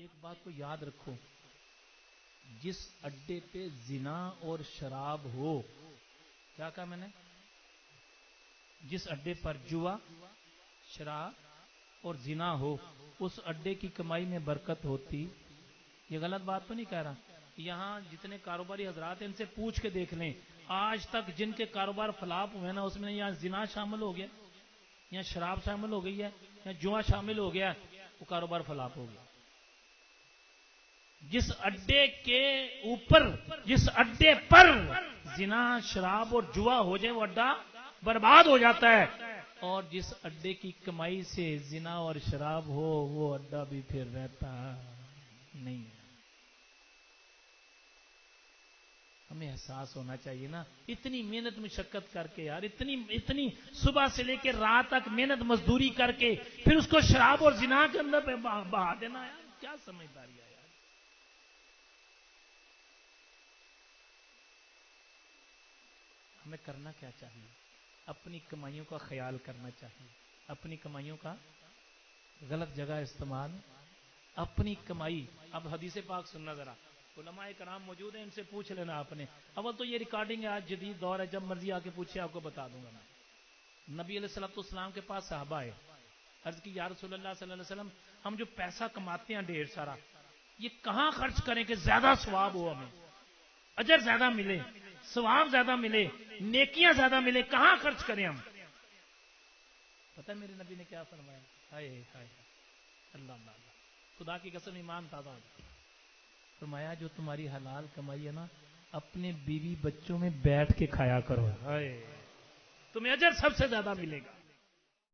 ایک بات کو یاد رکھو، جس اڈے پہ زنا اور شراب ہو، کیا کہا میں نے؟ جس اڈے پر جوا، شراب اور زنا ہو، اس اڈے کی کمائی میں برکت ہوتی. یہ غلط بات تو نہیں کہہ رہا. یہاں جتنے کاروباری حضرات ہیں ان سے پوچھ کے دیکھ لیں، آج تک جن کے کاروبار فلاپ ہوئے نا، اس میں یا زنا شامل ہو گیا، یا شراب شامل ہو گئی ہے، یا جوا شامل ہو گیا، وہ کاروبار فلاپ ہو گیا. جس اڈے کے اوپر، جس اڈے پر زنا، شراب اور جوا ہو جائے، وہ اڈا برباد ہو جاتا ہے. اور جس اڈے کی کمائی سے زنا اور شراب ہو، وہ اڈا بھی پھر رہتا نہیں ہے. ہمیں احساس ہونا چاہیے نا، اتنی محنت مشقت کر کے یار، اتنی صبح سے لے کے رات تک محنت مزدوری کر کے پھر اس کو شراب اور زنا کے اندر بہا دینا، یار کیا سمجھداری ہے یار. ہمیں کرنا کیا چاہیے؟ اپنی کمائیوں کا خیال کرنا چاہیے. اپنی کمائیوں کا غلط جگہ استعمال، اپنی کمائی. اب حدیث پاک سننا ذرا، علماء کرام موجود ہیں، ان سے پوچھ لینا آپ نے. اول تو یہ ریکارڈنگ ہے، آج جدید دور ہے، جب مرضی آ کے پوچھے آپ کو بتا دوں گا میں. نبی علیہ الصلوۃ والسلام کے پاس صحابہ ہے، عرض کی یا رسول اللہ صلی اللہ علیہ وسلم، ہم جو پیسہ کماتے ہیں ڈھیر سارا، یہ کہاں خرچ کریں کہ زیادہ ثواب ہو، ہمیں اجر زیادہ ملے، ثواب زیادہ ملے، نیکیاں زیادہ ملے، کہاں خرچ کریں ہم؟ پتہ ہے میرے نبی نے کیا فرمایا؟ ہائے ہائے اللہ اللہ اللہ، خدا کی قسم ایمان تازہ ہو جائے. فرمایا جو تمہاری حلال کمائی ہے نا، اپنے بیوی بچوں میں بیٹھ کے کھایا کرو، ہائے تمہیں اجر سب سے زیادہ ملے گا.